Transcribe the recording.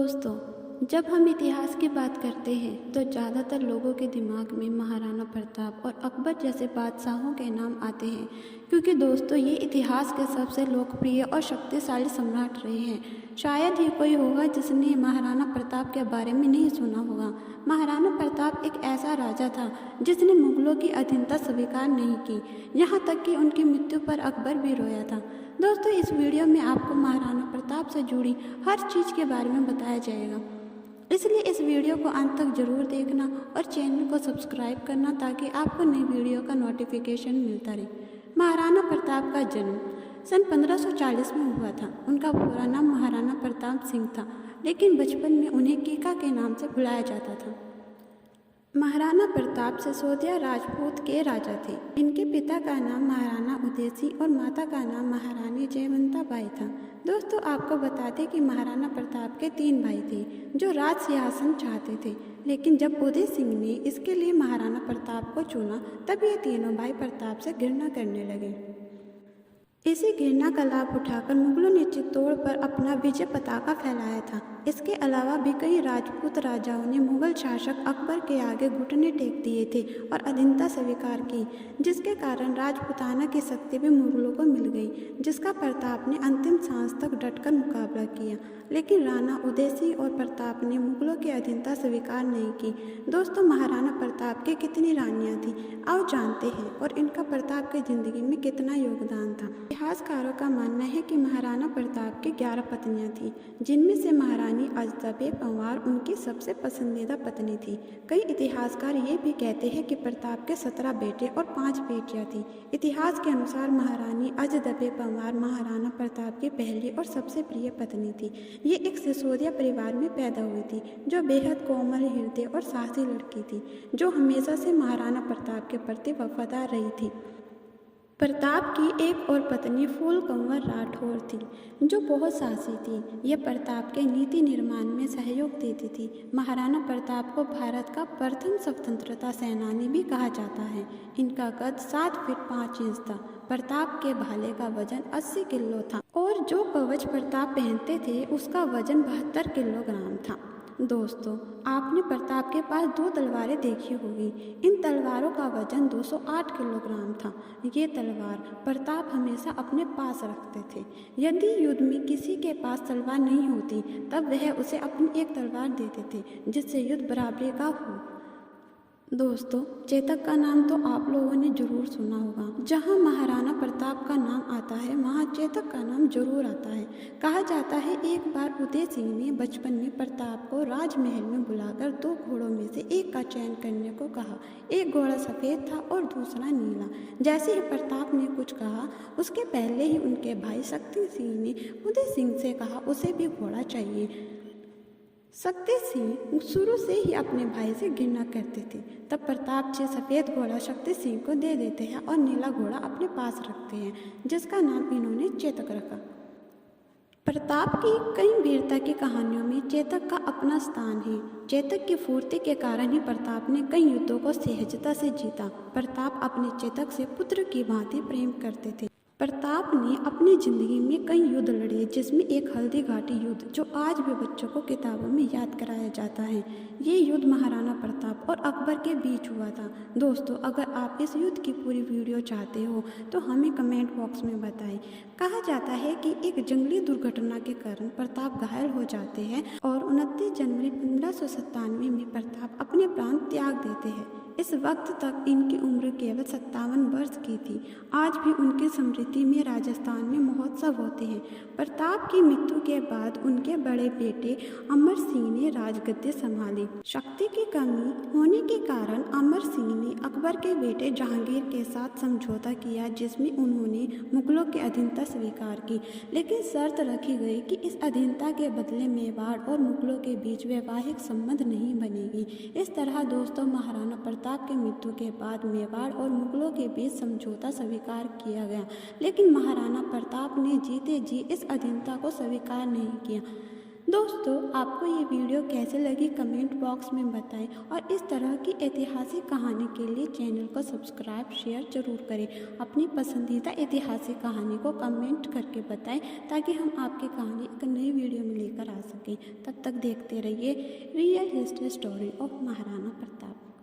दोस्तों, जब हम इतिहास की बात करते हैं तो ज़्यादातर लोगों के दिमाग में महाराणा प्रताप और अकबर जैसे बादशाहों के नाम आते हैं, क्योंकि दोस्तों ये इतिहास के सबसे लोकप्रिय और शक्तिशाली सम्राट रहे हैं। शायद ही कोई होगा जिसने महाराणा प्रताप के बारे में नहीं सुना होगा। महाराणा प्रताप एक ऐसा राजा था जिसने मुगलों की अधीनता स्वीकार नहीं की, यहाँ तक कि उनकी मृत्यु पर अकबर भी रोया था। दोस्तों, इस वीडियो में आपको महाराणा प्रताप से जुड़ी हर चीज़ के बारे में बताया जाएगा, इसलिए इस वीडियो को अंत तक जरूर देखना और चैनल को सब्सक्राइब करना ताकि आपको नई वीडियो का नोटिफिकेशन मिलता रहे। महाराणा प्रताप का जन्म सन 1540 में हुआ था। उनका पूरा नाम महाराणा प्रताप सिंह था, लेकिन बचपन में उन्हें कीका के नाम से बुलाया जाता था। महाराणा प्रताप सिसोदिया राजपूत के राजा थे। इनके पिता का नाम महाराणा उदयसिंह और माता का नाम महारानी जयवंता बाई था। दोस्तों, आपको बता दें कि महाराणा प्रताप के 3 भाई थे जो राज सिंहासन चाहते थे, लेकिन जब उदय सिंह ने इसके लिए महाराणा प्रताप को चुना तब ये तीनों भाई प्रताप से घृणा करने लगे। इसी घृणा का लाभ उठाकर मुगलों ने चित्तौड़ पर अपना विजय पताका फैलाया था। इसके अलावा भी कई राजपूत राजाओं ने मुगल शासक अकबर के आगे घुटने टेक दिए थे और अधीनता स्वीकार की, जिसके कारण राजपूताना की शक्ति भी मुगलों को मिल गई, जिसका प्रताप ने अंतिम सांस तक डटकर मुकाबला किया। लेकिन राणा उदय सिंह और प्रताप ने मुगलों की अधीनता स्वीकार नहीं की। दोस्तों, महाराणा प्रताप की कितनी रानियां थीं, आओ जानते हैं, और इनका प्रताप की जिंदगी में कितना योगदान था। इतिहासकारों का मानना है कि महाराणा प्रताप की 11 पत्नियां थीं, जिनमें से महारानी अजदबे पंवार उनकी सबसे पसंदीदा पत्नी थी। कई इतिहासकार ये भी कहते हैं कि प्रताप के 17 बेटे और 5 बेटियां थीं। इतिहास के अनुसार महारानी अजदबे पंवार महाराणा प्रताप की पहली और सबसे प्रिय पत्नी थी। ये एक सिसोदिया परिवार में पैदा हुई थी, जो बेहद कोमल हृदय और साहसी लड़की थी, जो हमेशा से महाराणा प्रताप के प्रति वफादार रही थी। प्रताप की एक और पत्नी फूल कंवर राठौर थी, जो बहुत साहसी थी। यह प्रताप के नीति निर्माण में सहयोग देती थी। महाराणा प्रताप को भारत का प्रथम स्वतंत्रता सेनानी भी कहा जाता है। इनका कद 7 फीट 5 इंच था। प्रताप के भाले का वजन 80 किलो था और जो कवच प्रताप पहनते थे उसका वजन 72 किलोग्राम था। दोस्तों, आपने प्रताप के पास 2 तलवारें देखी होगी। इन तलवारों का वजन 208 किलोग्राम था। ये तलवार प्रताप हमेशा अपने पास रखते थे। यदि युद्ध में किसी के पास तलवार नहीं होती तब वह उसे अपनी एक तलवार देते थे, जिससे युद्ध बराबरी का हो। दोस्तों, चेतक का नाम तो आप लोगों ने जरूर सुना होगा। जहां महाराणा प्रताप का नाम आता है वहां चेतक का नाम जरूर आता है। कहा जाता है एक बार उदय सिंह ने बचपन में प्रताप को राजमहल में बुलाकर 2 घोड़ों में से एक का चयन करने को कहा। एक घोड़ा सफ़ेद था और दूसरा नीला। जैसे ही प्रताप ने कुछ कहा उसके पहले ही उनके भाई शक्ति सिंह ने उदय सिंह से कहा उसे भी घोड़ा चाहिए। शक्ति सिंह शुरू से ही अपने भाई से घृणा करते थे। तब प्रताप जी सफ़ेद घोड़ा शक्ति सिंह को दे देते हैं और नीला घोड़ा अपने पास रखते हैं, जिसका नाम इन्होंने चेतक रखा। प्रताप की कई वीरता की कहानियों में चेतक का अपना स्थान है। चेतक की फुर्ती के कारण ही प्रताप ने कई युद्धों को सहजता से जीता। प्रताप अपने चेतक से पुत्र की भांति प्रेम करते थे। प्रताप ने अपनी जिंदगी में कई युद्ध लड़े, जिसमें एक हल्दी घाटी युद्ध जो आज भी बच्चों को किताबों में याद कराया जाता है। ये युद्ध महाराणा प्रताप और अकबर के बीच हुआ था। दोस्तों, अगर आप इस युद्ध की पूरी वीडियो चाहते हो तो हमें कमेंट बॉक्स में बताएं। कहा जाता है कि एक जंगली दुर्घटना के कारण प्रताप घायल हो जाते हैं और 29 जनवरी 1597 में प्रताप अपने प्राण त्याग देते हैं। इस वक्त तक इनकी उम्र केवल 57 वर्ष की थी। आज भी उनकी स्मृति में राजस्थान में महोत्सव होते हैं। प्रताप की मृत्यु के बाद उनके बड़े बेटे अमर सिंह ने राजगद्दी संभाली। शक्ति की कमी होने के कारण अमर सिंह ने अकबर के बेटे जहांगीर के साथ समझौता किया, जिसमें उन्होंने मुगलों की अधीनता स्वीकार की, लेकिन शर्त रखी गई कि इस अधीनता के बदले मेवाड़ और मुगलों के बीच वैवाहिक संबंध नहीं बनेगी। इस तरह दोस्तों, महाराणा प्रताप की मृत्यु के बाद मेवाड़ और मुगलों के बीच समझौता स्वीकार किया गया, लेकिन महाराणा प्रताप ने जीते जी इस अधीनता को स्वीकार नहीं किया। दोस्तों, आपको ये वीडियो कैसे लगी कमेंट बॉक्स में बताएं और इस तरह की ऐतिहासिक कहानी के लिए चैनल को सब्सक्राइब शेयर जरूर करें। अपनी पसंदीदा ऐतिहासिक कहानी को कमेंट करके बताएं ताकि हम आपकी कहानी एक नई वीडियो में लेकर आ सकें। तब तक देखते रहिए real history story of Maharana Pratap.